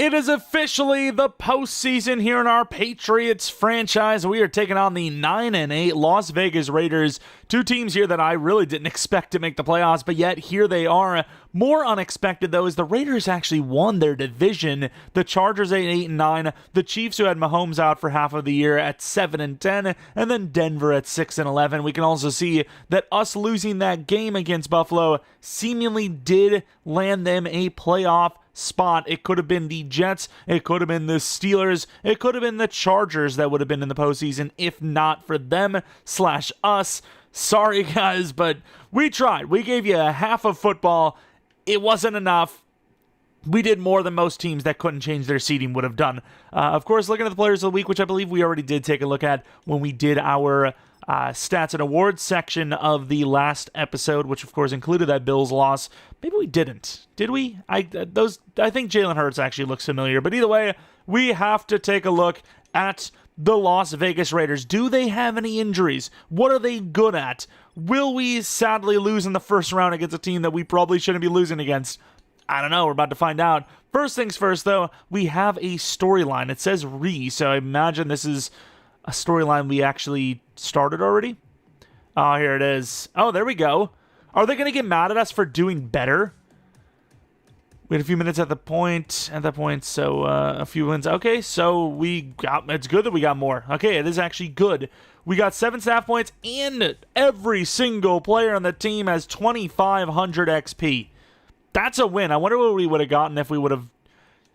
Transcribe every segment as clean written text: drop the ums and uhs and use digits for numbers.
It is officially the postseason here in our Patriots franchise. We are taking on the 9-8 Las Vegas Raiders, two teams here that I really didn't expect to make the playoffs, but yet here they are. More unexpected, though, is the Raiders actually won their division. The Chargers at 8-9, the Chiefs, who had Mahomes out for half of the year, at 7-10, and then Denver at 6-11. We can also see that us losing that game against Buffalo seemingly did land them a playoff spot. It could have been the Jets, it could have been the Steelers, it could have been the Chargers that would have been in the postseason if not for them/us. Sorry guys, but we tried. We gave you a half of football. It wasn't enough. We did more than most teams that couldn't change their seeding would have done. Of course, looking at the players of the week, which I believe we already did take a look at when we did our stats and awards section of the last episode, which of course included that Bills loss. Maybe we didn't. Did we? I think Jalen Hurts actually looks familiar. But either way, we have to take a look at the Las Vegas Raiders. Do they have any injuries? What are they good at? Will we sadly lose in the first round against a team that we probably shouldn't be losing against? I don't know. We're about to find out. First things first, though, we have a storyline. It says so I imagine this is a storyline we actually started already. Oh, here it is. Oh, there we go. Are they going to get mad at us for doing better? We had a few minutes at that point, so a few wins. Okay, so it's good that we got more. Okay, it is actually good. We got 7 staff points, and every single player on the team has 2,500 XP. That's a win. I wonder what we would have gotten if we would have,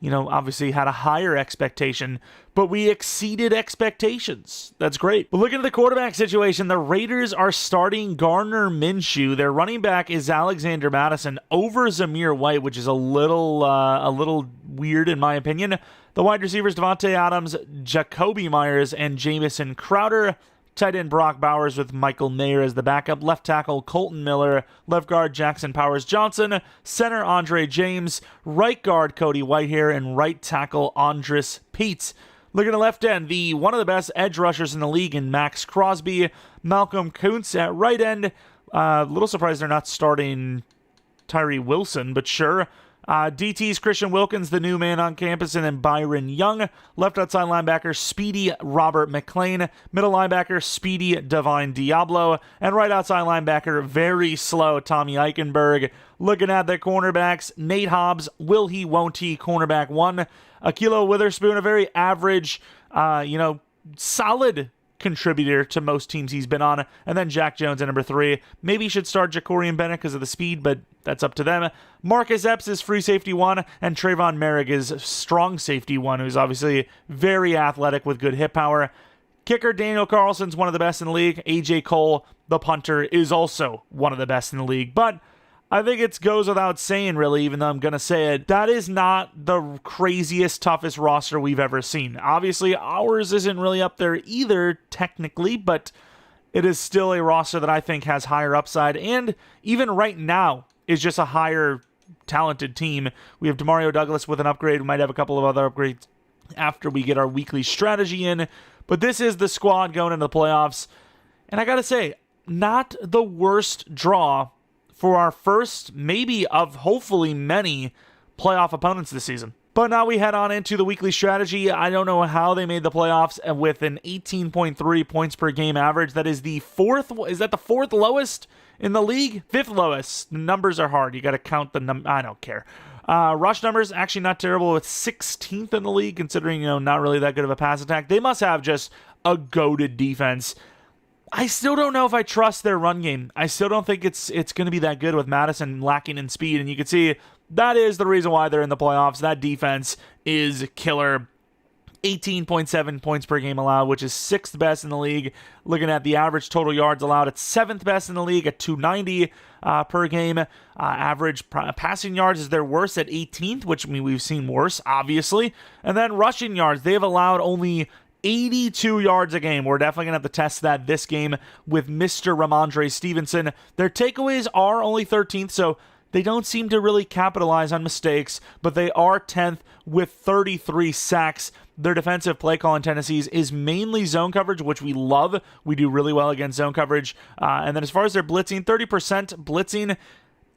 obviously had a higher expectation, but we exceeded expectations. That's great. But looking at the quarterback situation, the Raiders are starting Gardner Minshew. Their running back is Alexander Mattison over Zamir White, which is a little weird in my opinion. The wide receivers, Devontae Adams, Jacoby Myers, and Jamison Crowder. Tight end Brock Bowers with Michael Mayer as the backup. Left tackle Colton Miller. Left guard Jackson Powers Johnson. Center Andre James. Right guard Cody Whitehair. And right tackle Andres Peets. Looking at left end, one of the best edge rushers in the league in Max Crosby. Malcolm Kuntz at right end. A little surprised they're not starting Tyree Wilson, but sure. DT's Christian Wilkins, the new man on campus, and then Byron Young. Left outside linebacker, speedy Robert McClain. Middle linebacker, speedy Divine Diablo. And right outside linebacker, very slow Tommy Eichenberg. Looking at the cornerbacks, Nate Hobbs, will he, won't he, cornerback 1. Akilo Witherspoon, a very average, solid contributor to most teams he's been on. And then Jack Jones at number 3. Maybe he should start Jacorian Bennett because of the speed, but that's up to them. Marcus Epps is free safety 1, and Trayvon Merrick is strong safety 1, who's obviously very athletic with good hip power. Kicker Daniel Carlson's one of the best in the league. AJ Cole, the punter, is also one of the best in the league. But I think it goes without saying, really, even though I'm going to say it, that is not the craziest, toughest roster we've ever seen. Obviously, ours isn't really up there either, technically, but it is still a roster that I think has higher upside, and even right now is just a higher talented team. We have Demario Douglas with an upgrade. We might have a couple of other upgrades after we get our weekly strategy in, but this is the squad going into the playoffs, and I got to say, not the worst draw for our first, maybe of hopefully many, playoff opponents this season. But now we head on into the weekly strategy. I don't know how they made the playoffs with an 18.3 points per game average. That is the fourth lowest in the league? 5th lowest. The numbers are hard. You got to count the number. I don't care. Rush numbers, actually not terrible, with 16th in the league, considering, not really that good of a pass attack. They must have just a goated defense. I still don't know if I trust their run game. I still don't think it's going to be that good with Madison lacking in speed. And you can see that is the reason why they're in the playoffs. That defense is killer. 18.7 points per game allowed, which is 6th best in the league. Looking at the average total yards allowed, it's 7th best in the league at 290 per game. Average passing yards is their worst at 18th, which we've seen worse, obviously. And then rushing yards, they've allowed only 82 yards a game. We're definitely going to have to test that this game with Mr. Ramondre Stevenson. Their takeaways are only 13th, so they don't seem to really capitalize on mistakes, but they are 10th with 33 sacks. Their defensive play calling tendencies is mainly zone coverage, which we love. We do really well against zone coverage. And then as far as their blitzing, 30% blitzing.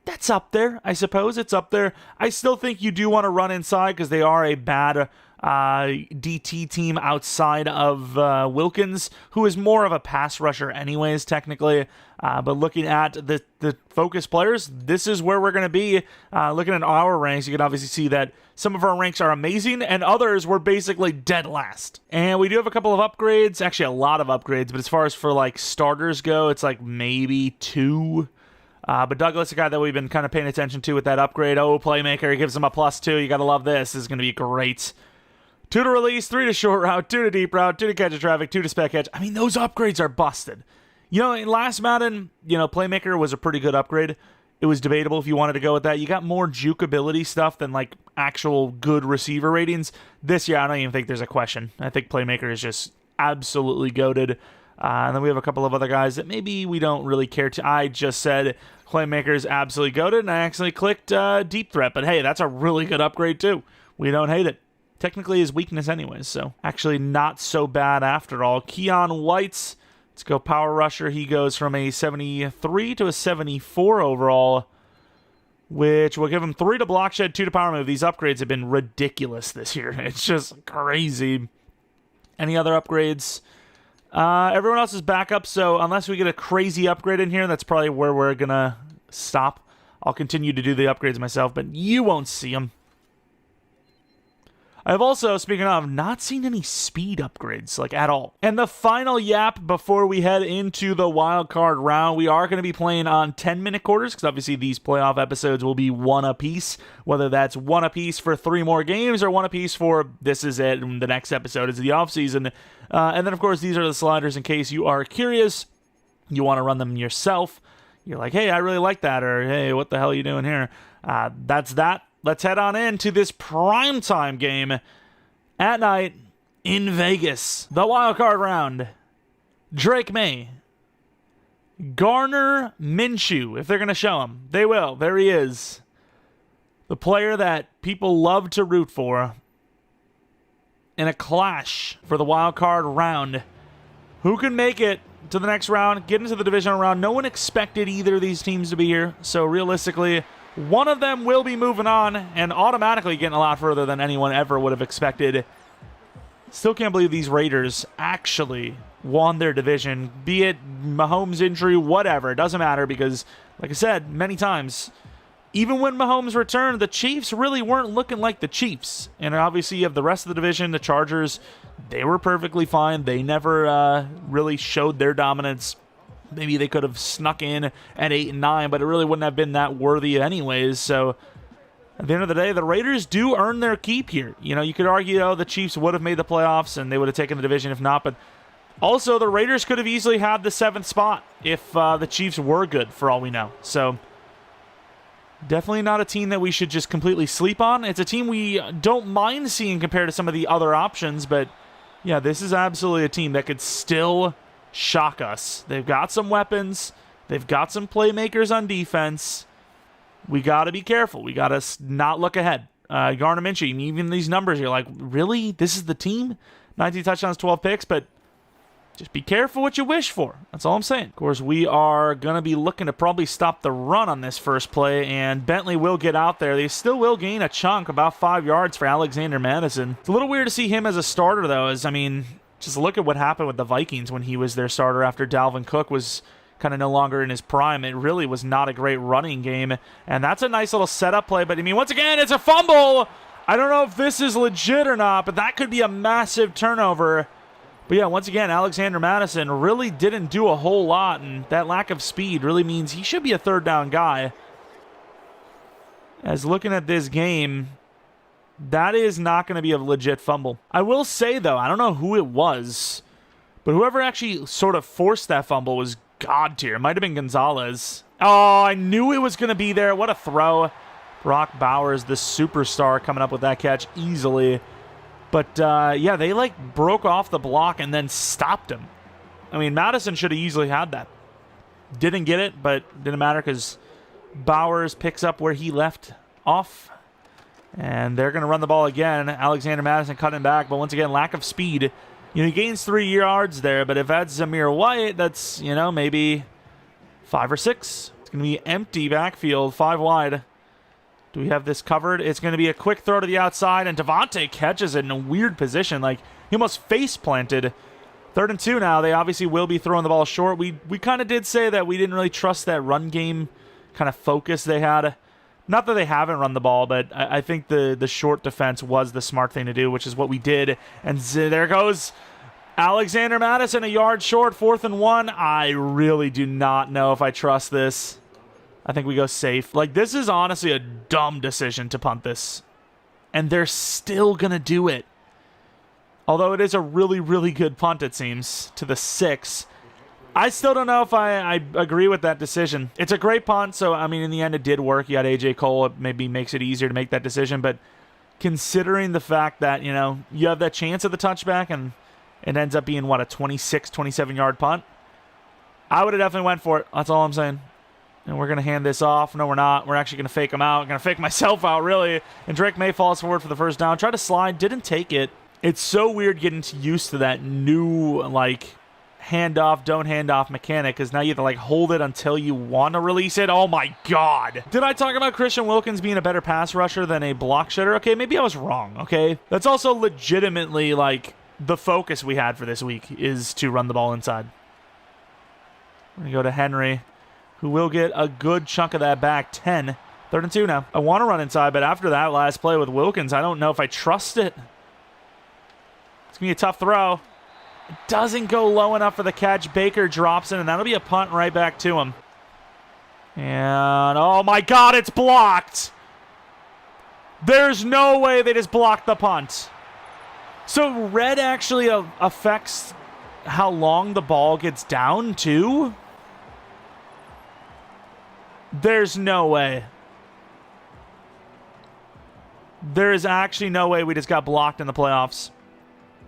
that's up there. I suppose it's up there. I still think you do want to run inside because they are a bad DT team outside of Wilkins, who is more of a pass rusher anyways, technically. But looking at the focus players, this is where we're going to be. Looking at our ranks, you can obviously see that some of our ranks are amazing, and others were basically dead last. And we do have a couple of upgrades, actually a lot of upgrades, but as far as for like starters go, it's like maybe 2. But Douglas, a guy that we've been kind of paying attention to with that upgrade. Oh, playmaker, he gives him a +2. You got to love this. This is going to be great. 2 to release, 3 to short route, 2 to deep route, 2 to catch of traffic, 2 to spec catch. I mean, those upgrades are busted. You know, in last Madden, playmaker was a pretty good upgrade. It was debatable if you wanted to go with that. You got more juke ability stuff than, like, actual good receiver ratings. This year, I don't even think there's a question. I think playmaker is just absolutely goated. And then we have a couple of other guys that maybe we don't really care to. I just said playmaker is absolutely goated, and I actually clicked deep threat. But, hey, that's a really good upgrade, too. We don't hate it. Technically his weakness anyways, so actually not so bad after all. Keon White's, let's go power rusher. He goes from a 73 to a 74 overall, which will give him 3 to block shed, 2 to power move. These upgrades have been ridiculous this year. It's just crazy. Any other upgrades? Everyone else is back up, so unless we get a crazy upgrade in here, that's probably where we're going to stop. I'll continue to do the upgrades myself, but you won't see them. I've also, speaking of, not seen any speed upgrades, like, at all. And the final yap before we head into the wild card round, we are going to be playing on 10-minute quarters, because obviously these playoff episodes will be 1 apiece, whether that's 1 apiece for 3 more games, or 1 apiece for this is it, and the next episode is the offseason. And then, of course, these are the sliders in case you are curious, you want to run them yourself. You're like, hey, I really like that, or hey, what the hell are you doing here? That's that. Let's head on into this primetime game at night in Vegas. The wildcard round. Drake May. Garner Minshew, if they're going to show him. They will. There he is. The player that people love to root for. In a clash for the wildcard round. Who can make it to the next round, get into the divisional round? No one expected either of these teams to be here. So realistically, one of them will be moving on and automatically getting a lot further than anyone ever would have expected. Still can't believe these Raiders actually won their division, be it Mahomes' injury, whatever. It doesn't matter because, like I said many times, even when Mahomes returned, the Chiefs really weren't looking like the Chiefs. And obviously you have the rest of the division, the Chargers. They were perfectly fine. They never really showed their dominance. Maybe they could have snuck in at 8 and 9, but it really wouldn't have been that worthy anyways. So at the end of the day, the Raiders do earn their keep here. You know, you could argue, the Chiefs would have made the playoffs and they would have taken the division if not. But also, the Raiders could have easily had the 7th spot if the Chiefs were good, for all we know. So definitely not a team that we should just completely sleep on. It's a team we don't mind seeing compared to some of the other options. But yeah, this is absolutely a team that could still shock us. They've got some weapons. They've got some playmakers on defense. We got to be careful. We got to not look ahead. Garner Minshew, even these numbers, you're like, really? This is the team? 19 touchdowns, 12 picks, but just be careful what you wish for. That's all I'm saying. Of course, we are going to be looking to probably stop the run on this first play, and Bentley will get out there. They still will gain a chunk, about 5 yards for Alexander Madison. It's a little weird to see him as a starter, though, just look at what happened with the Vikings when he was their starter after Dalvin Cook was kind of no longer in his prime. It really was not a great running game. And that's a nice little setup play. But, once again, it's a fumble. I don't know if this is legit or not, but that could be a massive turnover. But, yeah, once again, Alexander Madison really didn't do a whole lot. And that lack of speed really means he should be a 3rd down guy. As looking at this game, that is not going to be a legit fumble. I will say, though, I don't know who it was, but whoever actually sort of forced that fumble was God tier. It might have been Gonzalez. Oh, I knew it was going to be there. What a throw. Brock Bowers, the superstar, coming up with that catch easily. But, yeah, they, broke off the block and then stopped him. Madison should have easily had that. Didn't get it, but didn't matter because Bowers picks up where he left off. And they're going to run the ball again. Alexander Madison cutting back, but once again, lack of speed. He gains 3 yards there, but if that's Zamir White, that's, maybe 5 or 6. going to be empty backfield, 5 wide. Do we have this covered? It's going to be a quick throw to the outside, and Devontae catches it in a weird position. Like, he almost face-planted. 3rd and 2 now. They obviously will be throwing the ball short. We kind of did say that we didn't really trust that run game kind of focus they had. Not that they haven't run the ball, but I think the short defense was the smart thing to do, which is what we did. And there goes Alexander Madison, a yard short, 4th and 1. I really do not know if I trust this. I think we go safe. Like, this is honestly a dumb decision to punt this. And they're still going to do it. Although it is a really, really good punt, it seems, to the 6. I still don't know if I agree with that decision. It's a great punt, so, I mean, in the end, it did work. You had A.J. Cole. It maybe makes it easier to make that decision. But considering the fact that, you know, you have that chance at the touchback and it ends up being, what, a 26, 27-yard punt, I would have definitely went for it. That's all I'm saying. And we're going to hand this off. No, we're not. We're actually going to fake him out. I'm going to fake myself out, really. And Drake May falls forward for the first down. Tried to slide. Didn't take it. It's so weird getting used to that new, like, handoff, don't hand off mechanic, because now you have to, like, hold it until you want to release it. Oh, my God. Did I talk about Christian Wilkins being a better pass rusher than a block shedder? Okay, maybe I was wrong, okay? That's also legitimately, like, the focus we had for this week is to run the ball inside. We're going to go to Henry, who will get a good chunk of that back. 10. 3rd and 2 now. I want to run inside, but after that last play with Wilkins, I don't know if I trust it. It's going to be a tough throw. It doesn't go low enough for the catch. Baker drops it, and that'll be a punt right back to him. And, oh my God, it's blocked. There's no way they just blocked the punt. So red actually affects how long the ball gets down, too? There's no way. There is actually no way we just got blocked in the playoffs.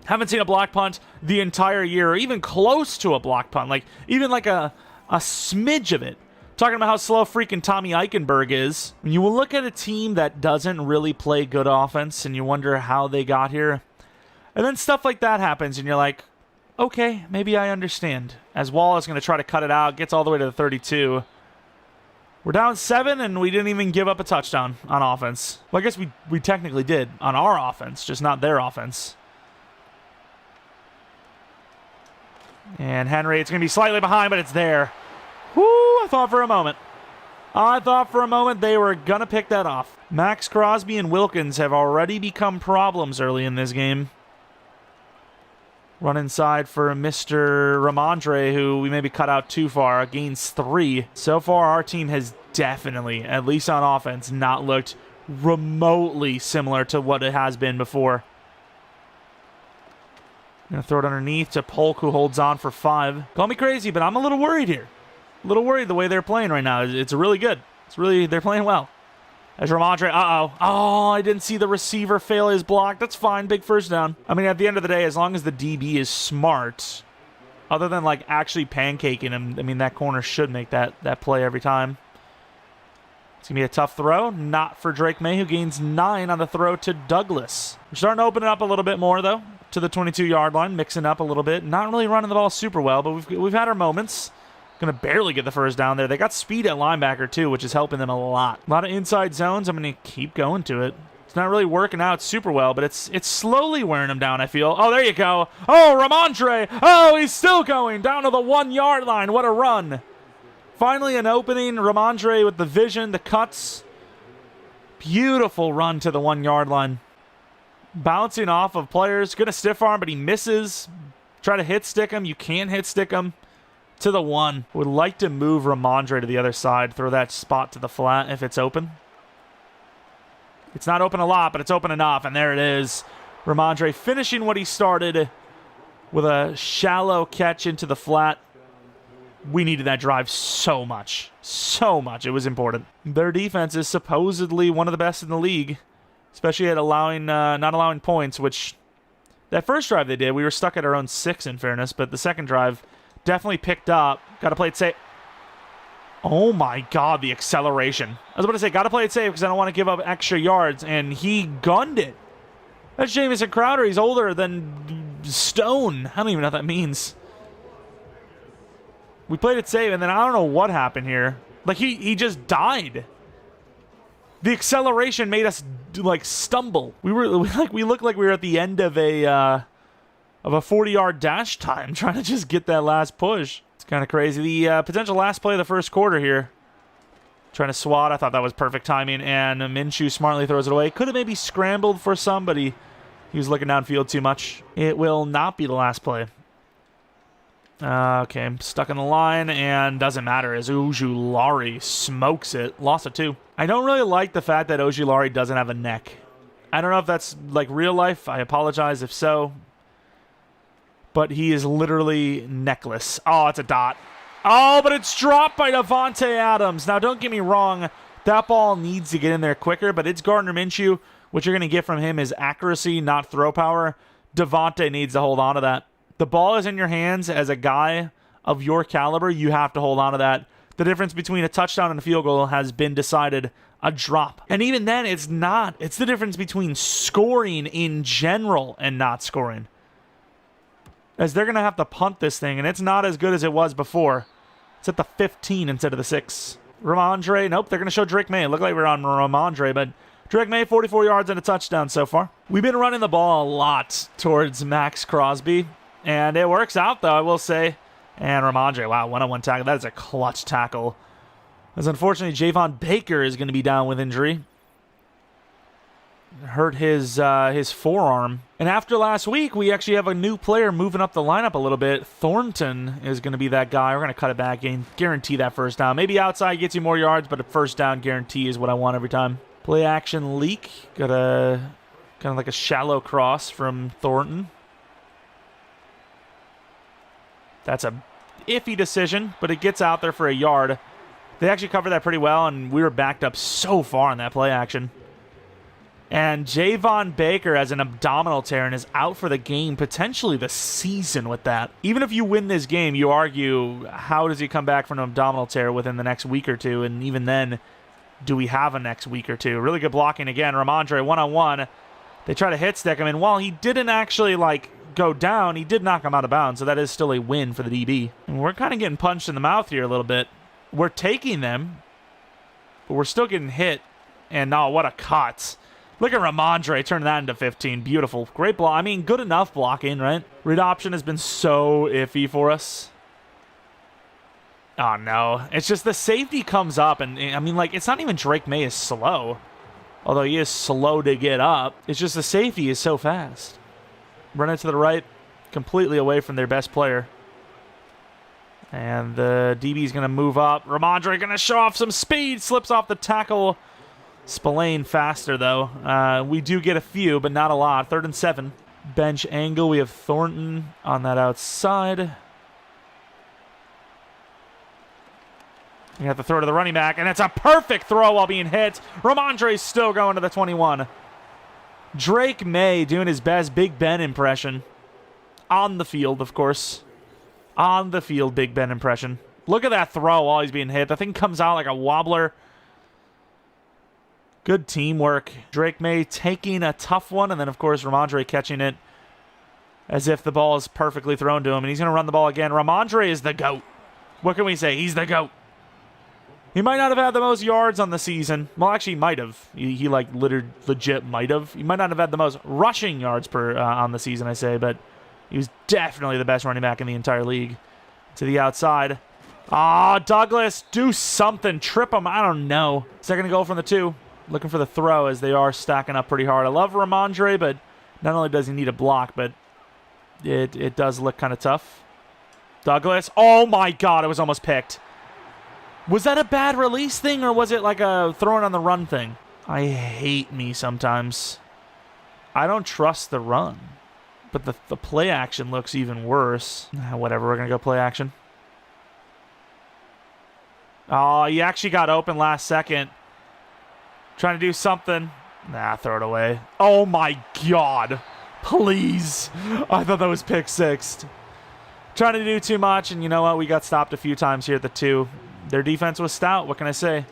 Haven't seen a block punt the entire year, or even close to a block punt. Like, even like a smidge of it. Talking about how slow freaking Tommy Eichenberg is. When you look at a team that doesn't really play good offense, and you wonder how they got here. And then stuff like that happens, and you're like, okay, maybe I understand. As Wallace is going to try to cut it out, gets all the way to the 32. We're down 7, and we didn't even give up a touchdown on offense. Well, I guess we technically did on our offense, just not their offense. And Henry, it's going to be slightly behind, but it's there. Whoo, I thought for a moment. They were going to pick that off. Max Crosby and Wilkins have already become problems early in this game. Run inside for Mr. Ramondre, who we maybe cut out too far. Gains 3. So far, our team has definitely, at least on offense, not looked remotely similar to what it has been before. Going to throw it underneath to Polk, who holds on for 5. Call me crazy, but I'm a little worried here. A little worried the way they're playing right now. It's really good. They're playing well. As Ramondre, oh, I didn't see the receiver fail his block. That's fine, big first down. I mean, at the end of the day, as long as the DB is smart, other than, like, actually pancaking him, I mean, that corner should make that play every time. It's going to be a tough throw. Not for Drake May, who gains 9 on the throw to Douglas. We're starting to open it up a little bit more, though, to the 22-yard line, mixing up a little bit. Not really running the ball super well, but we've had our moments. Going to barely get the first down there. They got speed at linebacker, too, which is helping them a lot. A lot of inside zones. I'm going to keep going to it. It's not really working out super well, but it's slowly wearing them down, I feel. Oh, there you go. Oh, Ramondre. Oh, he's still going down to the 1-yard line. What a run. Finally an opening. Ramondre with the vision, the cuts. Beautiful run to the 1-yard line. Bouncing off of players. Going to stiff arm, but he misses. Try to hit stick him. You can't hit stick him. To the 1. Would like to move Ramondre to the other side. Throw that spot to the flat if it's open. It's not open a lot, but it's open enough. And there it is. Ramondre finishing what he started with a shallow catch into the flat. We needed that drive so much. So much. It was important. Their defense is supposedly one of the best in the league. Especially at not allowing points, which that first drive they did, we were stuck at our own 6 in fairness. But the second drive definitely picked up. Got to play it safe. Oh my God, the acceleration. I was about to say, got to play it safe because I don't want to give up extra yards. And he gunned it. That's Jamison Crowder. He's older than Stone. I don't even know what that means. We played it safe, and then I don't know what happened here. Like, he just died. The acceleration made us, like, stumble. We looked like we were at the end of a 40-yard dash time trying to just get that last push. It's kind of crazy. The potential last play of the first quarter here. Trying to swat. I thought that was perfect timing, and Minshew smartly throws it away. Could have maybe scrambled for some, but he was looking downfield too much. It will not be the last play. Okay, I'm stuck in the line, and doesn't matter as Ojulari smokes it. Lost it, too. I don't really like the fact that Ojulari doesn't have a neck. I don't know if that's, like, real life. I apologize if so. But he is literally neckless. Oh, it's a dot. Oh, but it's dropped by Davante Adams. Now, don't get me wrong. That ball needs to get in there quicker, but it's Gardner Minshew. What you're going to get from him is accuracy, not throw power. Davante needs to hold on to that. The ball is in your hands as a guy of your caliber. You have to hold on to that. The difference between a touchdown and a field goal has been decided a drop. And even then, it's not. It's the difference between scoring in general and not scoring. As they're going to have to punt this thing, and it's not as good as it was before. It's at the 15 instead of the 6. Ramondre, nope, they're going to show Drake May. It looked like we were on Ramondre, but Drake May, 44 yards and a touchdown so far. We've been running the ball a lot towards Max Crosby, and it works out, though, I will say. And Ramondre, wow, one-on-one tackle. That is a clutch tackle. As unfortunately, Jeromepkr is going to be down with injury. Hurt his forearm. And after last week, we actually have a new player moving up the lineup a little bit. Thornton is going to be that guy. We're going to cut it back and guarantee that first down. Maybe outside gets you more yards, but a first down guarantee is what I want every time. Play action leak. Got a kind of like a shallow cross from Thornton. That's a iffy decision, but it gets out there for a yard. They actually covered that pretty well, and we were backed up so far in that play action. And Jeromepkr has an abdominal tear and is out for the game, potentially the season with that. Even if you win this game, you argue, how does he come back from an abdominal tear within the next week or two? And even then, do we have a next week or two? Really good blocking again. Ramondre, one-on-one. They try to hit stick him, and while he didn't actually, like, go down, he did knock him out of bounds, so that is still a win for the DB. And we're kind of getting punched in the mouth here a little bit. We're taking them, but we're still getting hit. And, oh, what a cut. Look at Ramondre turning that into 15. Beautiful. Great block. I mean, good enough blocking, right? Read option has been so iffy for us. Oh, no. It's just the safety comes up, and, I mean, like, it's not even Drake May is slow. Although he is slow to get up. It's just the safety is so fast. Run it to the right, completely away from their best player. And the DB is going to move up. Ramondre going to show off some speed. Slips off the tackle. Spillane faster, though. We do get a few, but not a lot. 3rd and 7. Bench angle. We have Thornton on that outside. You have to throw to the running back, and it's a perfect throw while being hit. Ramondre's still going to the 21. Drake May doing his best Big Ben impression. On the field, of course. On the field, Big Ben impression. Look at that throw while he's being hit. The thing comes out like a wobbler. Good teamwork. Drake May taking a tough one, and then, of course, Ramondre catching it as if the ball is perfectly thrown to him, and he's going to run the ball again. Ramondre is the GOAT. What can we say? He's the GOAT. He might not have had the most yards on the season. Well, actually, he might have. He like, legit might have. He might not have had the most rushing yards per on the season, I say, but he was definitely the best running back in the entire league. To the outside. Ah, Douglas, do something. Trip him. I don't know. Second goal from the 2. Looking for the throw as they are stacking up pretty hard. I love Ramondre, but not only does he need a block, but it does look kind of tough. Douglas. Oh, my God. It was almost picked. Was that a bad release thing, or was it like a throwing on the run thing? I hate me sometimes. I don't trust the run. But the play action looks even worse. Whatever, we're going to go play action. Oh, he actually got open last second. Trying to do something. Nah, throw it away. Oh, my God. Please. I thought that was pick 6. Trying to do too much, and you know what? We got stopped a few times here at the 2. Their defense was stout. What can I say?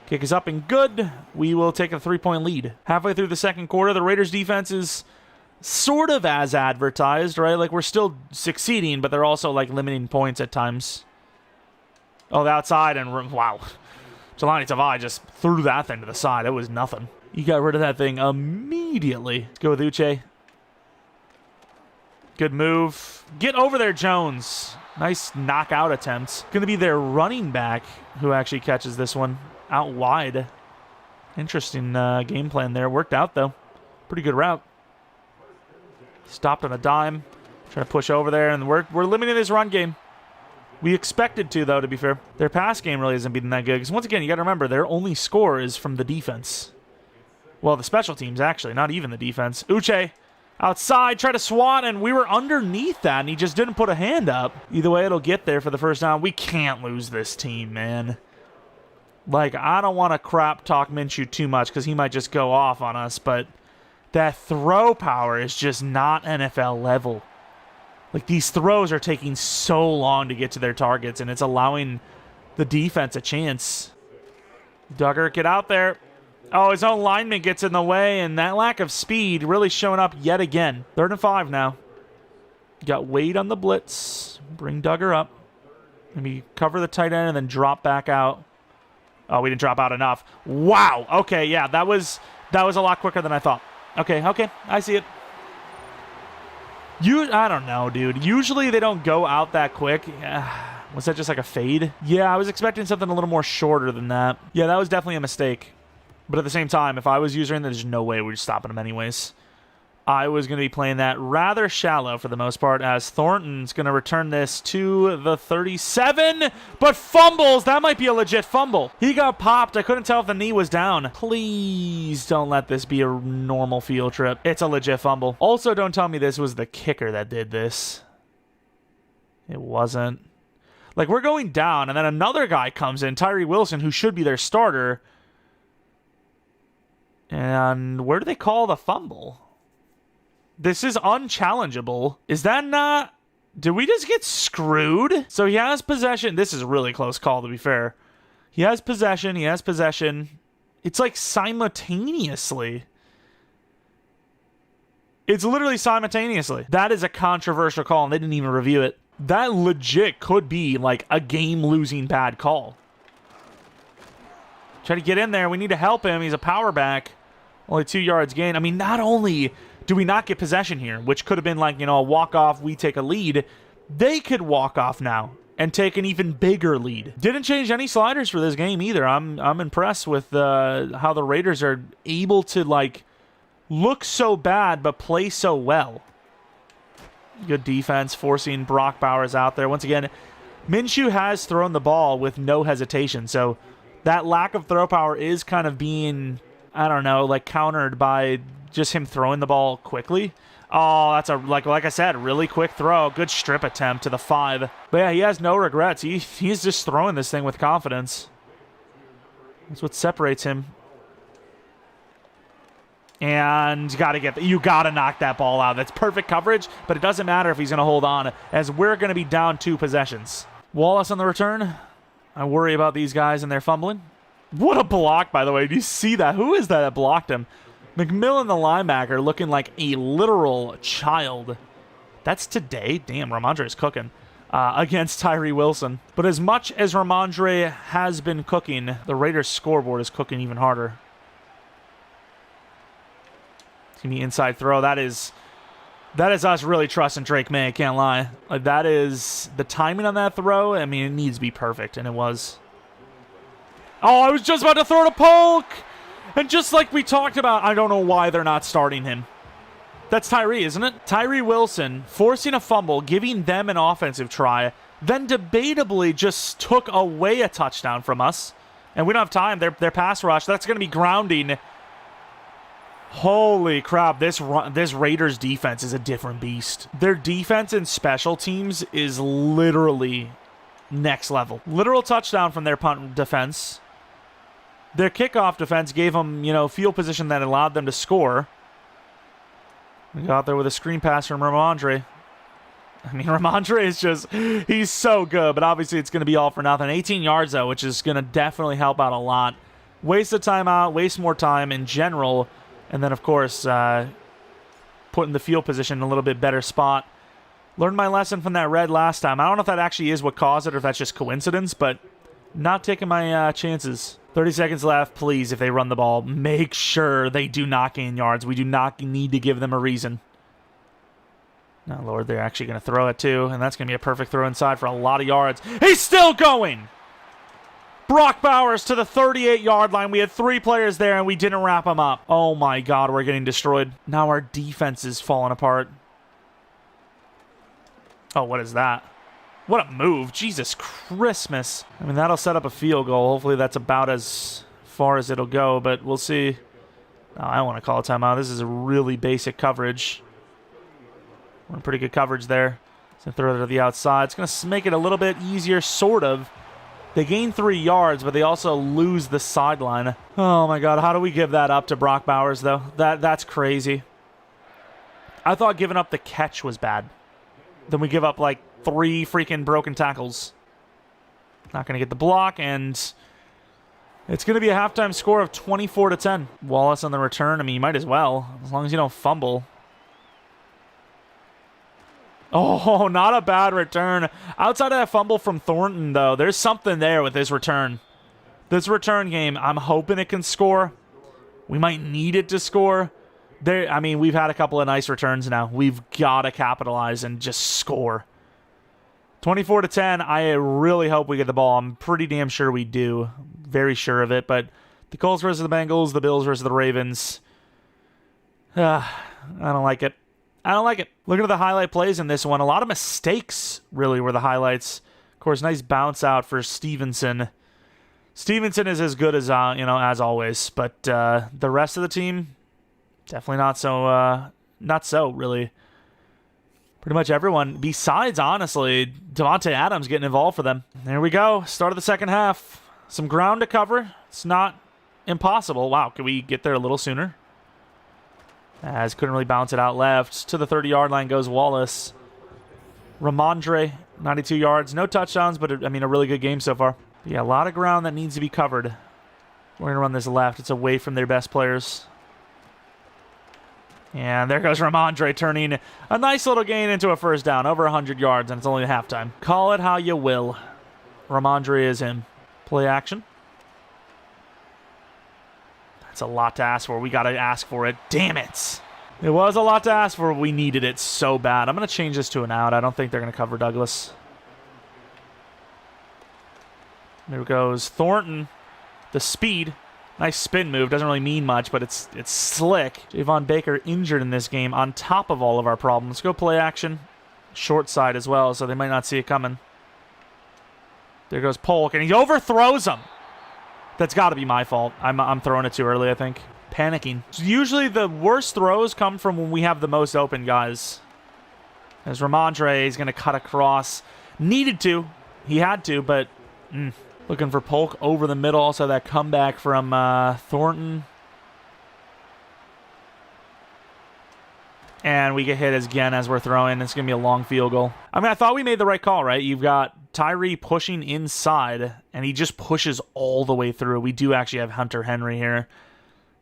Kick is up and good. We will take a 3-point lead. Halfway through the second quarter, the Raiders' defense is sort of as advertised, right? Like, we're still succeeding, but they're also, like, limiting points at times. Oh, the outside, and wow. Jelani Tavai just threw that thing to the side. It was nothing. He got rid of that thing immediately. Let's go with Uche. Good move. Get over there, Jones. Nice knockout attempt. Going to be their running back who actually catches this one out wide. Interesting game plan there. Worked out, though. Pretty good route. Stopped on a dime. Trying to push over there, and we're limiting his run game. We expected to, though, to be fair. Their pass game really hasn't been that good. Because, once again, you got to remember, their only score is from the defense. Well, the special teams, actually. Not even the defense. Uche. Outside, try to swat, and we were underneath that, and he just didn't put a hand up. Either way, it'll get there for the first down. We can't lose this team, man. Like, I don't want to crap talk Minshew too much because he might just go off on us, but that throw power is just not NFL level. Like, these throws are taking so long to get to their targets, and it's allowing the defense a chance. Duggar, get out there. Oh, his own lineman gets in the way, and that lack of speed really showing up yet again. 3rd and 5 now. Got Wade on the blitz. Bring Duggar up. Maybe cover the tight end and then drop back out. Oh, we didn't drop out enough. Wow. Okay, yeah, that was a lot quicker than I thought. Okay, I see it. I don't know, dude. Usually they don't go out that quick. Was that just like a fade? Yeah, I was expecting something a little more shorter than that. Yeah, that was definitely a mistake. But at the same time, if I was using it, there's no way we're stopping him anyways. I was going to be playing that rather shallow for the most part, as Thornton's going to return this to the 37, but fumbles. That might be a legit fumble. He got popped. I couldn't tell if the knee was down. Please don't let this be a normal field trip. It's a legit fumble. Also, don't tell me this was the kicker that did this. It wasn't. Like, we're going down, and then another guy comes in, Tyree Wilson, who should be their starter. And where do they call the fumble? This is unchallengeable. Is that not... Did we just get screwed? So he has possession. This is a really close call, to be fair. He has possession. It's like simultaneously. It's literally simultaneously. That is a controversial call, and they didn't even review it. That legit could be like a game-losing bad call. Try to get in there. We need to help him. He's a power back. Only 2 yards gain. I mean, not only do we not get possession here, which could have been like, a walk-off, we take a lead, they could walk off now and take an even bigger lead. Didn't change any sliders for this game either. I'm impressed with how the Raiders are able to, like, look so bad but play so well. Good defense, forcing Brock Bowers out there. Once again, Minshew has thrown the ball with no hesitation, so that lack of throw power is kind of being, I don't know, like countered by just him throwing the ball quickly. Oh, that's a, like I said, really quick throw. Good strip attempt to the 5. But yeah, he has no regrets. He's just throwing this thing with confidence. That's what separates him. And you gotta knock that ball out. That's perfect coverage, but it doesn't matter if he's gonna hold on, as we're gonna be down 2 possessions. Wallace on the return. I worry about these guys and their fumbling. What a block, by the way. Do you see that? Who is that blocked him? McMillan, the linebacker, looking like a literal child. That's today. Damn, Ramondre is cooking against Tyree Wilson. But as much as Ramondre has been cooking, the Raiders' scoreboard is cooking even harder. It's going to be inside throw. That is us really trusting Drake May, I can't lie. Like, that is the timing on that throw. I mean, it needs to be perfect, and it was. Oh, I was just about to throw to Polk! And just like we talked about, I don't know why they're not starting him. That's Tyree, isn't it? Tyree Wilson forcing a fumble, giving them an offensive try, then debatably just took away a touchdown from us. And we don't have time. Their pass rush, that's going to be grounding. Holy crap, this Raiders defense is a different beast. Their defense and special teams is literally next level. Literal touchdown from their punt defense. Their kickoff defense gave them, field position that allowed them to score. We got out there with a screen pass from Ramondre. I mean, Ramondre is just, he's so good, but obviously it's going to be all for nothing. 18 yards, though, which is going to definitely help out a lot. Waste the timeout, waste more time in general, and then, of course, putting the field position in a little bit better spot. Learned my lesson from that red last time. I don't know if that actually is what caused it or if that's just coincidence, but Not taking my chances. 30 seconds left. Please, if they run the ball, make sure they do not gain yards. We do not need to give them a reason. Oh, Lord, they're actually going to throw it, too. And that's going to be a perfect throw inside for a lot of yards. He's still going! Brock Bowers to the 38-yard line. We had 3 players there, and we didn't wrap them up. Oh, my God, we're getting destroyed. Now our defense is falling apart. Oh, what is that? What a move. Jesus Christmas. I mean, that'll set up a field goal. Hopefully that's about as far as it'll go, but we'll see. Oh, I don't want to call a timeout. This is a really basic coverage. We're in pretty good coverage there. So throw it to the outside. It's going to make it a little bit easier, sort of. They gain 3 yards, but they also lose the sideline. Oh, my God. How do we give that up to Brock Bowers, though? That's crazy. I thought giving up the catch was bad. Then we give up, like, 3 freaking broken tackles. Not going to get the block, and it's going to be a halftime score of 24-10. Wallace on the return. I mean, you might as well, as long as you don't fumble. Oh, not a bad return. Outside of that fumble from Thornton, though, there's something there with this return. This return game, I'm hoping it can score. We might need it to score. I mean, we've had a couple of nice returns now. We've got to capitalize and just score. 24-10, I really hope we get the ball. I'm pretty damn sure we do. Very sure of it, but the Colts versus the Bengals, the Bills versus the Ravens. I don't like it. I don't like it. Looking at the highlight plays in this one, a lot of mistakes really were the highlights. Of course, nice bounce out for Stevenson. Stevenson is as good as, as always, but the rest of the team, definitely not so, really. Pretty much everyone, besides, honestly, Devontae Adams getting involved for them. There we go. Start of the second half. Some ground to cover. It's not impossible. Wow, could we get there a little sooner? As couldn't really bounce it out left. To the 30-yard line goes Wallace. Ramondre, 92 yards. No touchdowns, but, I mean, a really good game so far. Yeah, a lot of ground that needs to be covered. We're going to run this left. It's away from their best players. And there goes Ramondre turning a nice little gain into a first down. Over 100 yards, and it's only halftime. Call it how you will. Ramondre is him. Play action. That's a lot to ask for. We got to ask for it. Damn it. It was a lot to ask for. We needed it so bad. I'm going to change this to an out. I don't think they're going to cover Douglas. There goes Thornton. The speed. Nice spin move. Doesn't really mean much, but it's slick. Javon Baker injured in this game on top of all of our problems. Let's go play action. Short side as well, so they might not see it coming. There goes Polk, and he overthrows him. That's got to be my fault. I'm throwing it too early, I think. Panicking. Usually the worst throws come from when we have the most open guys. As Ramondre is going to cut across. Needed to. He had to, but... Looking for Polk over the middle. Also that comeback from Thornton. And we get hit again as we're throwing. It's going to be a long field goal. I mean, I thought we made the right call, right? You've got Tyree pushing inside, and he just pushes all the way through. We do actually have Hunter Henry here.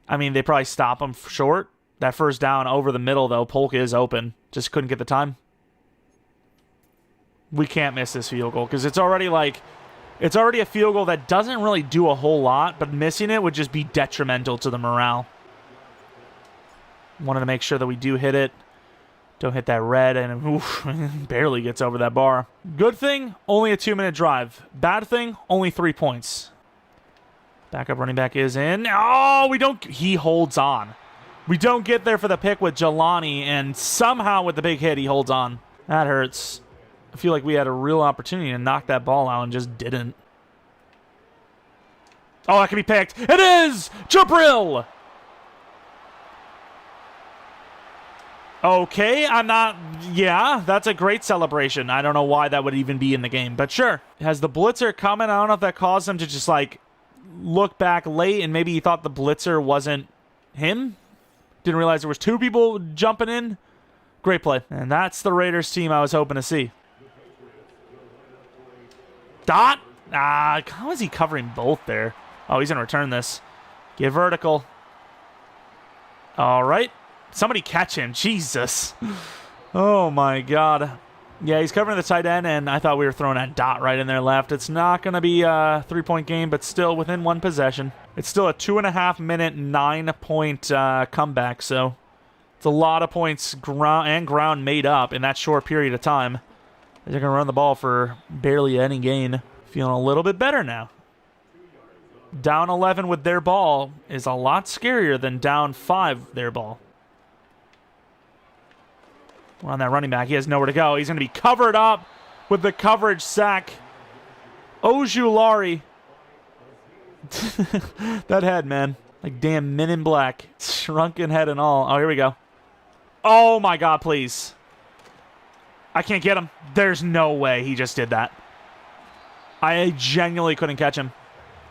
I mean, they probably stop him short. That first down over the middle, though. Polk is open. Just couldn't get the time. We can't miss this field goal because it's already like... It's already a field goal that doesn't really do a whole lot, but missing it would just be detrimental to the morale. Wanted to make sure that we do hit it. Don't hit that red, and oof, barely gets over that bar. Good thing, only a 2-minute drive. Bad thing, only 3 points. Backup running back is in. Oh, we don't... He holds on. We don't get there for the pick with Jelani, and somehow with the big hit, he holds on. That hurts. I feel like we had a real opportunity to knock that ball out and just didn't. Oh, that can be picked. It is! Jabril! Okay, I'm not... Yeah, that's a great celebration. I don't know why that would even be in the game, but sure. Has the blitzer coming? I don't know if that caused him to just, like, look back late and maybe he thought the blitzer wasn't him. Didn't realize there was 2 people jumping in. Great play. And that's the Raiders team I was hoping to see. Dot? How is he covering both there? Oh, he's going to return this. Get vertical. All right. Somebody catch him. Jesus. Oh, my God. Yeah, he's covering the tight end, and I thought we were throwing that dot right in there left. It's not going to be a 3-point game, but still within one possession. It's still a 2.5-minute, 9-point comeback, so it's a lot of points ground made up in that short period of time. They're going to run the ball for barely any gain. Feeling a little bit better now. Down 11 with their ball is a lot scarier than down 5 their ball. We're on that running back. He has nowhere to go. He's going to be covered up with the coverage sack. Ojulari. That head, man. Like damn Men in Black. Shrunken head and all. Oh, here we go. Oh, my God, please. I can't get him. There's no way he just did that. I genuinely couldn't catch him.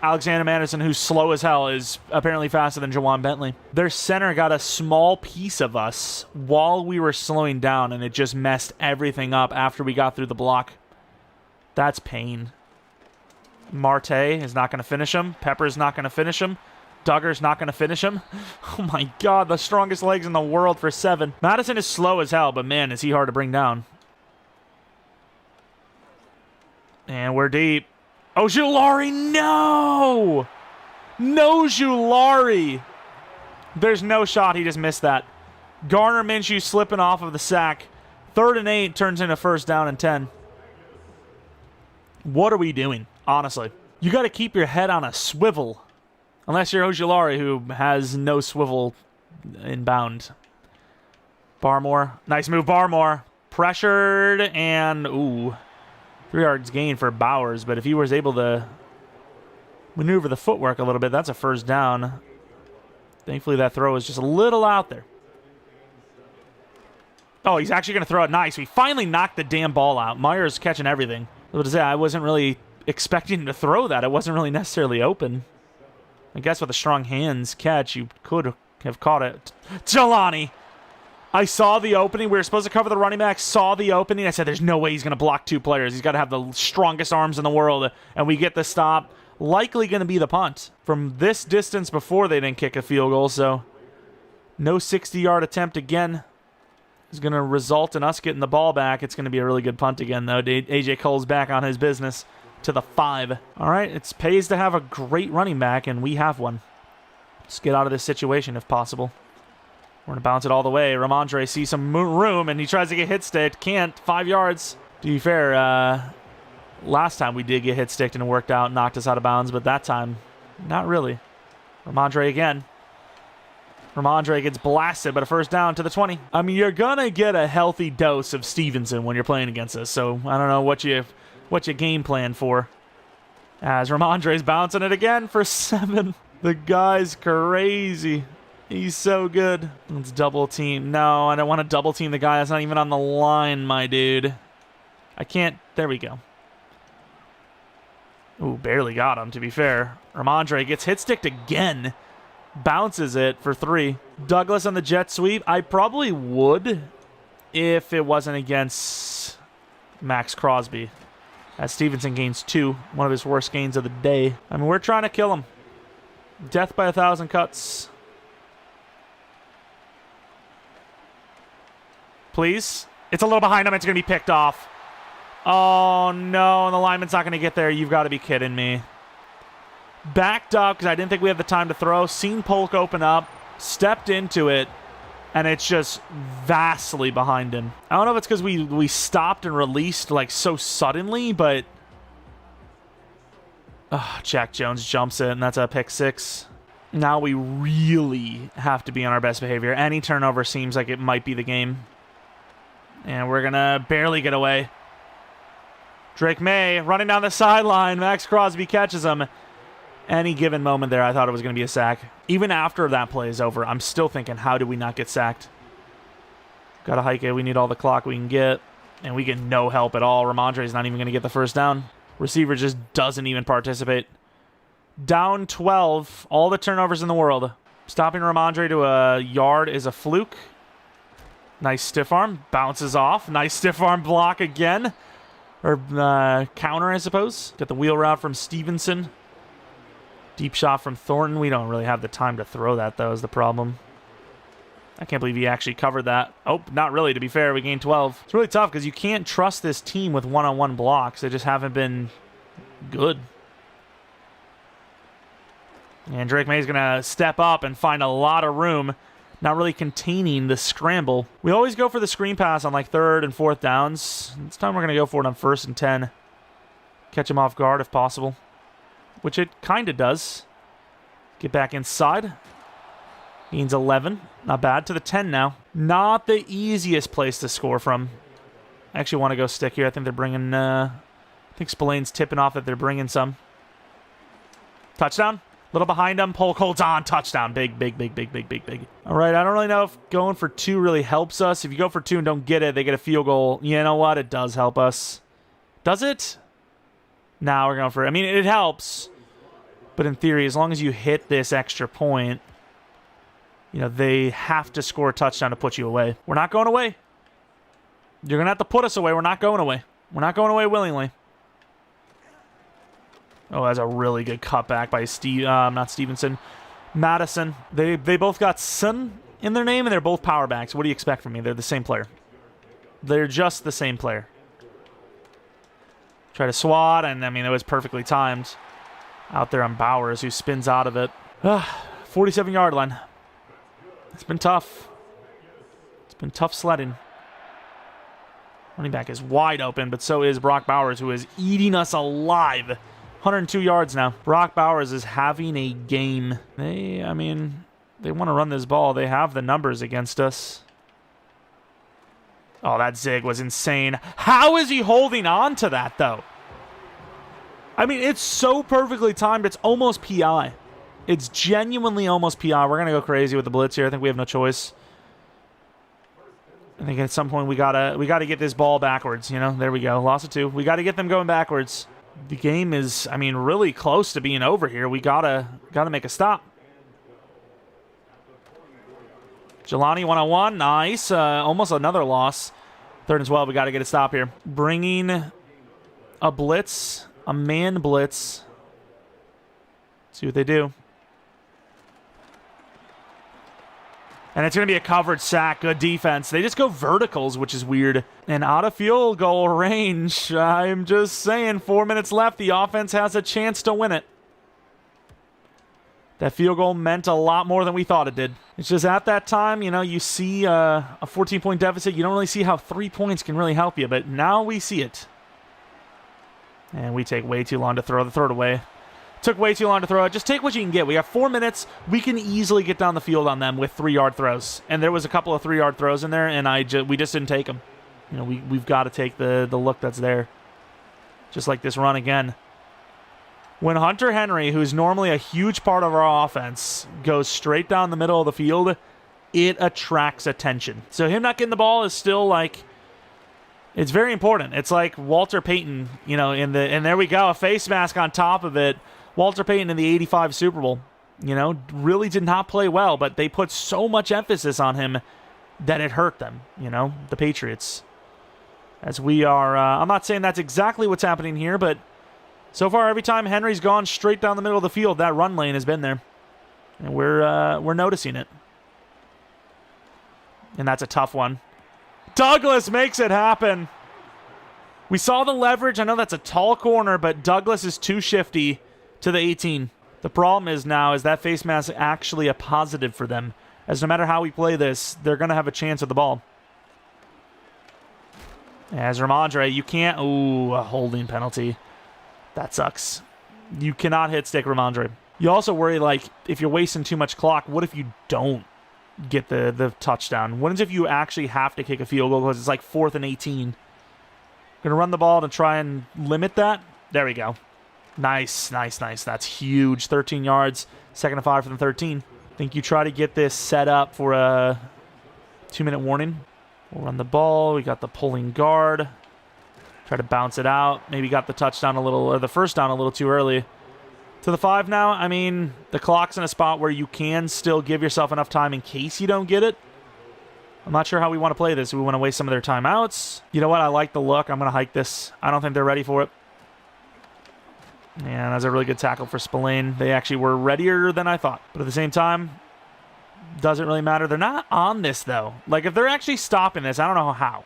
Alexander Madison, who's slow as hell, is apparently faster than Jawan Bentley. Their center got a small piece of us while we were slowing down, and it just messed everything up after we got through the block. That's pain. Marte is not going to finish him. Pepper's not going to finish him. Duggar's not going to finish him. Oh, my God, the strongest legs in the world for 7. Madison is slow as hell, but, man, is he hard to bring down. And we're deep. Ojulari, no! No Ojulari! There's no shot. He just missed that. Garner Minshew slipping off of the sack. 3rd and 8 turns into 1st down and 10. What are we doing, honestly? You got to keep your head on a swivel. Unless you're Ojulari, who has no swivel inbound. Barmore. Nice move, Barmore. Pressured and, ooh. 3 yards gain for Bowers, but if he was able to maneuver the footwork a little bit, that's a 1st down. Thankfully, that throw is just a little out there. Oh, he's actually going to throw it nice. We finally knocked the damn ball out. Myers catching everything. I was going to say, I wasn't really expecting him to throw that. It wasn't really necessarily open. I guess with a strong hands catch, you could have caught it. Jelani! I saw the opening. We were supposed to cover the running back. Saw the opening. I said, there's no way he's going to block 2 players. He's got to have the strongest arms in the world. And we get the stop. Likely going to be the punt. From this distance before they didn't kick a field goal. So no 60-yard attempt again is going to result in us getting the ball back. It's going to be a really good punt again, though. A.J. Cole's back on his business to the 5. All right, it pays to have a great running back, and we have one. Let's get out of this situation if possible. We're going to bounce it all the way. Ramondre sees some room, and he tries to get hit-sticked. Can't. 5 yards. To be fair, last time we did get hit-sticked and it worked out, knocked us out of bounds, but that time, not really. Ramondre again. Ramondre gets blasted, but a 1st down to the 20. I mean, you're going to get a healthy dose of Stevenson when you're playing against us, so I don't know what you game plan for. As Ramondre's bouncing it again for 7. The guy's crazy. He's so good. Let's double team. No, I don't want to double team the guy that's not even on the line, my dude. I can't. There we go. Ooh, barely got him, to be fair. Ramondre gets hit-sticked again. Bounces it for 3. Douglas on the jet sweep. I probably would if it wasn't against Max Crosby. As Stevenson gains 2. One of his worst gains of the day. I mean, we're trying to kill him. Death by 1,000 cuts. Please. It's a little behind him. It's going to be picked off. Oh, no. And the lineman's not going to get there. You've got to be kidding me. Backed up because I didn't think we had the time to throw. Seen Polk open up. Stepped into it. And it's just vastly behind him. I don't know if it's because we stopped and released like so suddenly, but... Jack Jones jumps it, and that's a pick 6. Now we really have to be on our best behavior. Any turnover seems like it might be the game. And we're going to barely get away. Drake May running down the sideline. Max Crosby catches him. Any given moment there, I thought it was going to be a sack. Even after that play is over, I'm still thinking, how do we not get sacked? Got to hike it. We need all the clock we can get. And we get no help at all. Ramondre's not even going to get the 1st down. Receiver just doesn't even participate. Down 12. All the turnovers in the world. Stopping Ramondre to a yard is a fluke. Nice stiff arm. Bounces off. Nice stiff arm block again. Or counter, I suppose. Got the wheel route from Stevenson. Deep shot from Thornton. We don't really have the time to throw that, though, is the problem. I can't believe he actually covered that. Oh, not really, to be fair. We gained 12. It's really tough because you can't trust this team with one-on-one blocks. They just haven't been good. And Drake May's going to step up and find a lot of room, not really containing the scramble. We always go for the screen pass on like 3rd and 4th downs. This time we're going to go for it on 1st and 10. Catch him off guard if possible, which it kind of does. Get back inside. Gains 11. Not bad. To the 10 now. Not the easiest place to score from. I actually want to go stick here. I think they're bringing... I think Spillane's tipping off that they're bringing some. Touchdown. Little behind him. Polk holds on. Touchdown. Big, big, big, big, big, big, big. All right. I don't really know if going for 2 really helps us. If you go for 2 and don't get it, they get a field goal. You know what? It does help us. Does it? Now we're going for it. I mean, it helps. But in theory, as long as you hit this extra point, you know, they have to score a touchdown to put you away. We're not going away. You're going to have to put us away. We're not going away. We're not going away willingly. Oh, that's a really good cutback by not Stevenson. Madison. They both got Sun in their name, and they're both power backs. What do you expect from me? They're the same player. They're just the same player. Try to swat, and I mean, it was perfectly timed. Out there on Bowers, who spins out of it. 47-yard line. It's been tough. It's been tough sledding. Running back is wide open, but so is Brock Bowers, who is eating us alive. 102 yards now. Brock Bowers is having a game. They want to run this ball. They have the numbers against us. Oh, that zig was insane. How is he holding on to that, though? I mean, it's so perfectly timed, it's almost PI. It's genuinely almost PI. We're going to go crazy with the blitz here. I think we have no choice. I think at some point we gotta get this ball backwards, you know? There we go. Loss of 2. We got to get them going backwards. The game is, I mean, really close to being over here. We gotta make a stop. Jelani 1-on-1. Nice. Almost another loss. 3rd and 12. We got to get a stop here. Bringing a blitz. A man blitz. See what they do. And it's going to be a covered sack. Good defense. They just go verticals, which is weird. And out of field goal range. I'm just saying, 4 minutes left. The offense has a chance to win it. That field goal meant a lot more than we thought it did. It's just at that time, you know, you see a 14-point deficit. You don't really see how 3 points can really help you. But now we see it. And we take way too long to throw. Throw it away. Took way too long to throw it. Just take what you can get. We have 4 minutes. We can easily get down the field on them with 3-yard throws. And there was a couple of 3-yard throws in there, and we just didn't take them. You know, we've got to take the look that's there. Just like this run again. When Hunter Henry, who's normally a huge part of our offense, goes straight down the middle of the field, it attracts attention. So him not getting the ball is still like... It's very important. It's like Walter Payton, you know, and there we go, a face mask on top of it. Walter Payton in the 85 Super Bowl, you know, really did not play well, but they put so much emphasis on him that it hurt them, you know, the Patriots. As we are, I'm not saying that's exactly what's happening here, but so far every time Henry's gone straight down the middle of the field, that run lane has been there. And we're noticing it. And that's a tough one. Douglas makes it happen. We saw the leverage. I know that's a tall corner, but Douglas is too shifty to the 18. The problem is now is that face mask actually a positive for them. As no matter how we play this, they're going to have a chance with the ball. As Ramondre, you can't... Ooh, a holding penalty. That sucks. You cannot hit stick Ramondre. You also worry, like, if you're wasting too much clock, what if you don't get the touchdown? What if you actually have to kick a field goal because it's like 4th and 18? Gonna run the ball to try and limit that. There we go. Nice. That's huge. 13 yards. 2nd and 5 from the 13. Think you try to get this set up for a 2-minute warning. We'll run the ball. We got the pulling guard. Try to bounce it out. Maybe got the touchdown a little, or the first down a little too early. To the 5 now. I mean, the clock's in a spot where you can still give yourself enough time in case you don't get it. I'm not sure how we want to play this. We want to waste some of their timeouts. You know what? I like the look. I'm going to hike this. I don't think they're ready for it. And that's a really good tackle for Spillane. They actually were readier than I thought. But at the same time, Doesn't really matter. They're not on this, though. Like, if they're actually stopping this, I don't know how.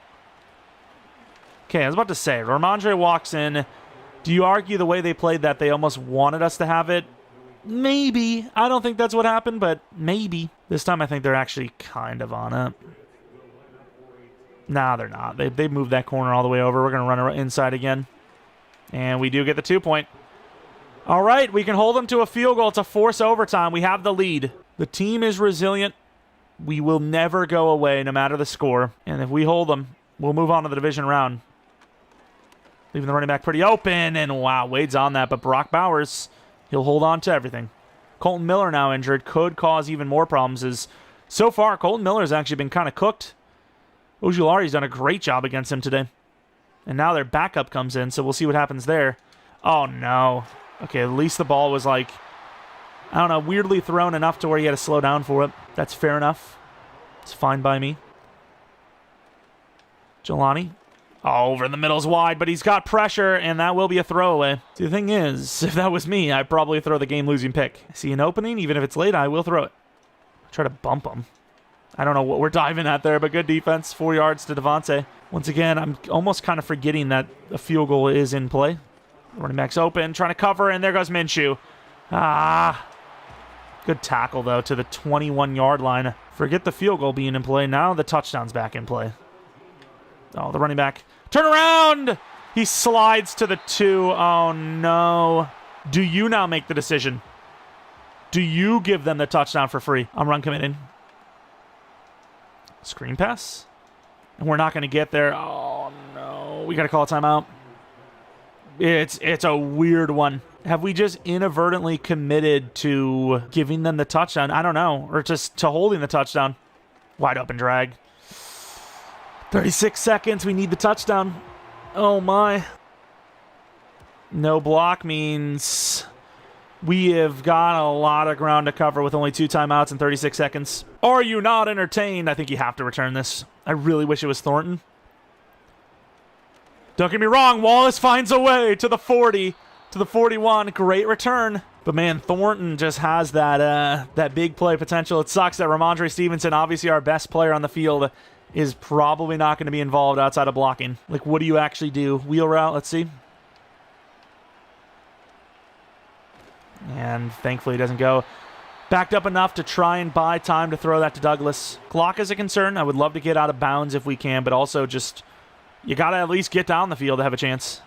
Okay, I was about to say, Ramondre walks in. Do you argue the way they played that they almost wanted us to have it? Maybe. I don't think that's what happened, but maybe. This time I think they're actually kind of on it. Nah, they're not. They moved that corner all the way over. We're going to run inside again. And we do get the 2-point. All right, we can hold them to a field goal to force overtime. We have the lead. The team is resilient. We will never go away no matter the score. And if we hold them, we'll move on to the division round. Leaving the running back pretty open. And wow, Wade's on that. But Brock Bowers, he'll hold on to everything. Colton Miller now injured. Could cause even more problems. As so far, Colton Miller has actually been kind of cooked. Ojulari's done a great job against him today. And now their backup comes in, so we'll see what happens there. Oh, no. Okay, at least the ball was like, I don't know, weirdly thrown enough to where he had to slow down for it. That's fair enough. It's fine by me. Jelani. Oh, over in the middle's wide, but he's got pressure, and that will be a throwaway. See, the thing is, if that was me, I'd probably throw the game-losing pick. See an opening, even if it's late, I will throw it. Try to bump him. I don't know what we're diving at there, but good defense. 4 yards to Devontae. Once again, I'm almost kind of forgetting that a field goal is in play. Running back's open, trying to cover, and there goes Minshew. Ah. Good tackle, though, to the 21-yard line. Forget the field goal being in play. Now the touchdown's back in play. Oh, the running back. Turn around! He slides to the 2. Oh, no. Do you now make the decision? Do you give them the touchdown for free? I'm run committing. Screen pass. And we're not going to get there. Oh, no. We got to call a timeout. It's a weird one. Have we just inadvertently committed to giving them the touchdown? I don't know. Or just to holding the touchdown. Wide open drag. 36 seconds. We need the touchdown. Oh, my. No block means we have got a lot of ground to cover with only 2 timeouts in 36 seconds. Are you not entertained? I think you have to return this. I really wish it was Thornton. Don't get me wrong. Wallace finds a way to the 40, to the 41. Great return. But, man, Thornton just has that big play potential. It sucks that Ramondre Stevenson, obviously our best player on the field, is probably not going to be involved outside of blocking. Like, what do you actually do? Wheel route? Let's see. And thankfully it doesn't go. Backed up enough to try and buy time to throw that to Douglas. Clock is a concern. I would love to get out of bounds if we can, but also just, you got to at least get down the field to have a chance.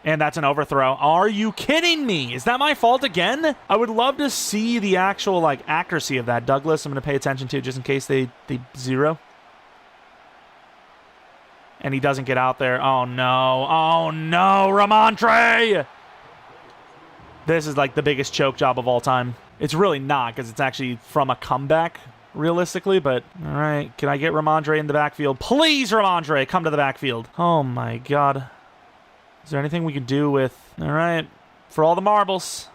And that's an overthrow. Are you kidding me? Is that my fault again? I would love to see the actual accuracy of that. Douglas, I'm going to pay attention to just in case they zero. And he doesn't get out there. Oh, no. Oh, no. Ramondre! This is like the biggest choke job of all time. It's really not because it's actually from a comeback, realistically. But, all right. Can I get Ramondre in the backfield? Please, Ramondre, come to the backfield. Oh, my God. Is there anything we can do with... All right. For all the marbles.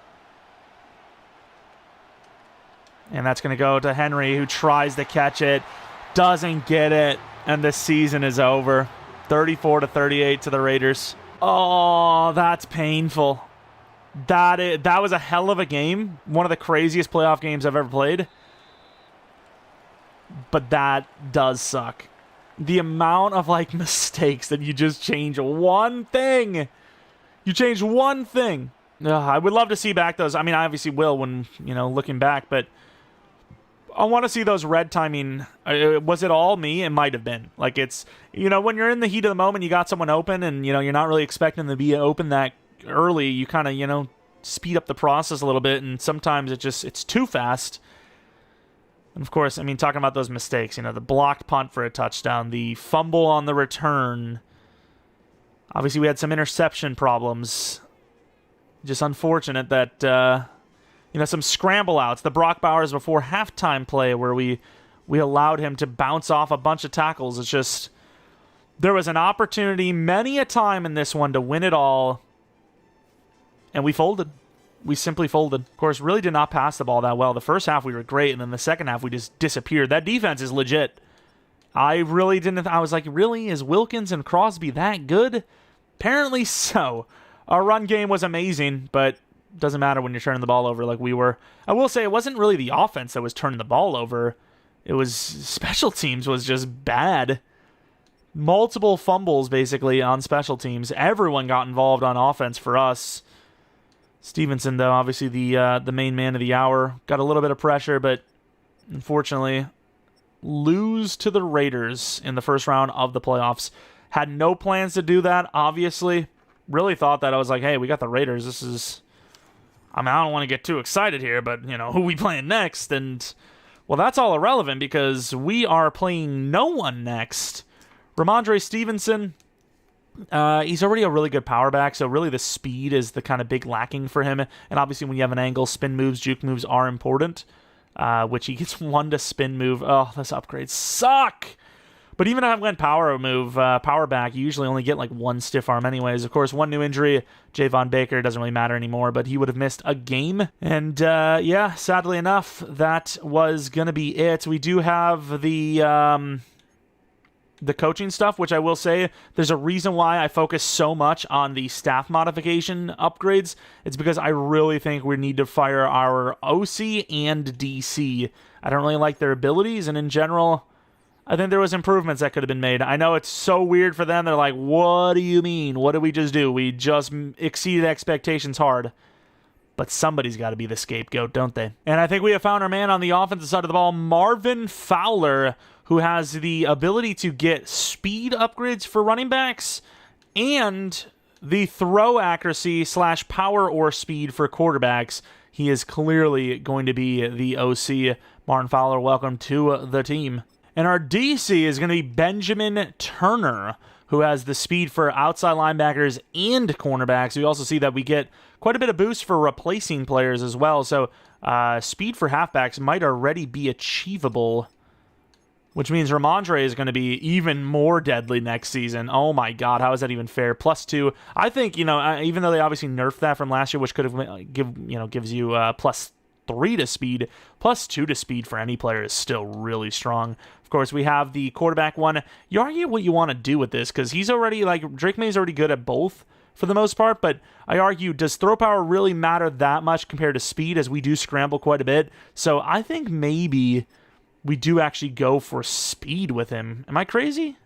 And that's going to go to Henry, who tries to catch it. Doesn't get it. And the season is over. 34-38 to the Raiders. Oh, that's painful. That was a hell of a game. One of the craziest playoff games I've ever played. But that does suck. The amount of mistakes that you just change one thing. You change one thing. I would love to see back those. I mean, I obviously will when, looking back, but I want to see those red timing. Was it all me? It might have been. It's, when you're in the heat of the moment, you got someone open and, you're not really expecting to be open that early. You kind of, speed up the process a little bit, and sometimes it's too fast. And of course, I mean, talking about those mistakes, the blocked punt for a touchdown, the fumble on the return. Obviously, we had some interception problems. Just unfortunate that, some scramble outs. The Brock Bowers before halftime play where we allowed him to bounce off a bunch of tackles. It's just, there was an opportunity many a time in this one to win it all, and we folded. We simply folded. Of course, really did not pass the ball that well. The first half we were great, and then the second half we just disappeared. That defense is legit. I really didn't... I was like, really? Is Wilkins and Crosby that good? Apparently so. Our run game was amazing, but doesn't matter when you're turning the ball over like we were. I will say it wasn't really the offense that was turning the ball over. It was special teams was just bad. Multiple fumbles, basically, on special teams. Everyone got involved on offense for us. Stevenson, though, obviously the main man of the hour. Got a little bit of pressure, but unfortunately lose to the Raiders in the first round of the playoffs. Had no plans to do that, obviously. Really thought that I was like, hey, we got the Raiders. This is... I mean, I don't want to get too excited here, but, who we playing next? And, well, that's all irrelevant because we are playing no one next. Ramondre Stevenson, he's already a really good power back, so really the speed is the kind of big lacking for him. And obviously when you have an angle, spin moves, juke moves are important, which he gets 1 to spin move. Oh, those upgrades suck! But even if I went power back, you usually only get like 1 stiff arm anyways. Of course, 1 new injury, Javon Baker, doesn't really matter anymore, but he would have missed a game. And yeah, sadly enough, that was going to be it. We do have the coaching stuff, which I will say, there's a reason why I focus so much on the staff modification upgrades. It's because I really think we need to fire our OC and DC. I don't really like their abilities, and in general, I think there was improvements that could have been made. I know it's so weird for them. They're like, what do you mean? What did we just do? We just exceeded expectations hard. But somebody's got to be the scapegoat, don't they? And I think we have found our man on the offensive side of the ball, Marvin Fowler, who has the ability to get speed upgrades for running backs and the throw accuracy / power or speed for quarterbacks. He is clearly going to be the OC. Marvin Fowler, welcome to the team. And our DC is going to be Benjamin Turner, who has the speed for outside linebackers and cornerbacks. We also see that we get quite a bit of boost for replacing players as well. So speed for halfbacks might already be achievable, which means Ramondre is going to be even more deadly next season. Oh my God, how is that even fair? +2. I think, even though they obviously nerfed that from last year, which could have gives you +3 to speed, +2 to speed for any player is still really strong. Of course, we have the quarterback one. You argue what you want to do with this, because he's already, Drake May's already good at both for the most part, but I argue, does throw power really matter that much compared to speed, as we do scramble quite a bit? So I think maybe we do actually go for speed with him. Am I crazy?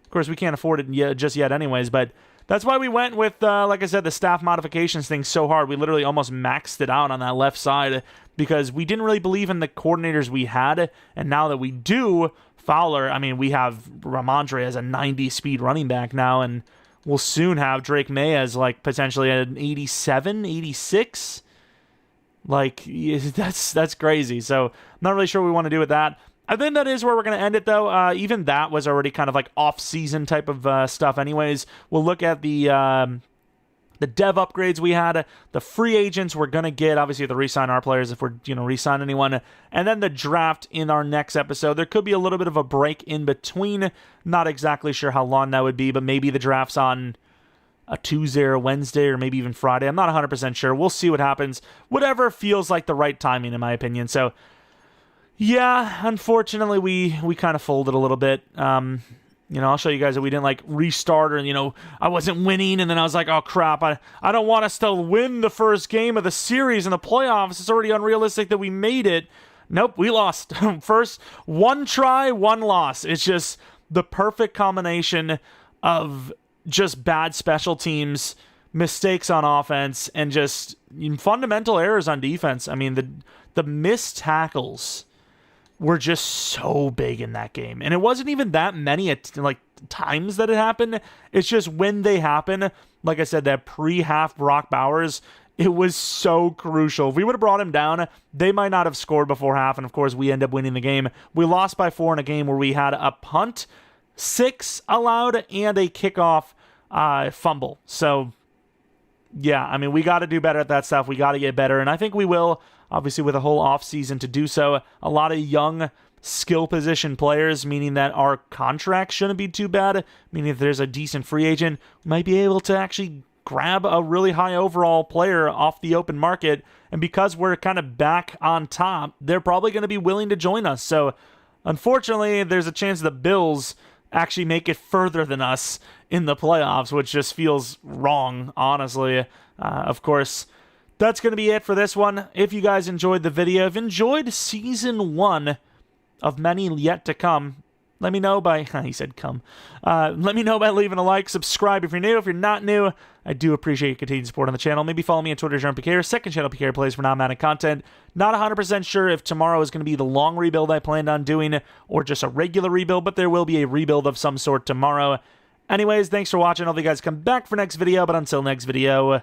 Of course, we can't afford it just yet anyways, but that's why we went with, like I said, the staff modifications thing so hard. We literally almost maxed it out on that left side because we didn't really believe in the coordinators we had. And now that we do, Fowler, I mean, we have Ramondre as a 90 speed running back now, and we'll soon have Drake May as potentially an 87, 86. That's crazy. So I'm not really sure what we want to do with that. I think that is where we're going to end it, though. Even that was already kind of off-season type of stuff anyways. We'll look at the dev upgrades we had, the free agents we're going to get. Obviously, we have to re-sign our players if we're, re-sign anyone. And then the draft in our next episode. There could be a little bit of a break in between. Not exactly sure how long that would be, but maybe the draft's on a Tuesday or Wednesday or maybe even Friday. I'm not 100% sure. We'll see what happens. Whatever feels like the right timing, in my opinion. So, yeah, unfortunately, we kind of folded a little bit. I'll show you guys that we didn't restart or, I wasn't winning and then I was like, oh crap, I don't want us to win the first game of the series in the playoffs. It's already unrealistic that we made it. Nope, we lost. First, 1 try, 1 loss. It's just the perfect combination of just bad special teams, mistakes on offense, and just fundamental errors on defense. I mean, the missed tackles were just so big in that game. And it wasn't even that many times that it happened. It's just when they happen, like I said, that pre-half Brock Bowers, it was so crucial. If we would have brought him down, they might not have scored before half, and of course we end up winning the game. We lost by 4 in a game where we had a punt, 6 allowed, and a kickoff fumble. So, yeah, I mean, we got to do better at that stuff. We got to get better, and I think we will. Obviously, with a whole offseason to do so, a lot of young skill position players, meaning that our contract shouldn't be too bad, meaning if there's a decent free agent, we might be able to actually grab a really high overall player off the open market, and because we're kind of back on top, they're probably going to be willing to join us. So, unfortunately, there's a chance the Bills actually make it further than us in the playoffs, which just feels wrong, honestly. Of course, that's going to be it for this one. If you guys enjoyed the video, if you enjoyed Season 1 of many yet to come, let me know by, he said come, let me know by leaving a like, subscribe if you're new. If you're not new, I do appreciate your continued support on the channel. Maybe follow me on Twitter, Jeromepkr, second channel PK plays for non-Madden content. Not 100% sure if tomorrow is going to be the long rebuild I planned on doing or just a regular rebuild, but there will be a rebuild of some sort tomorrow. Anyways, thanks for watching. I'll hope you guys come back for next video, but until next video,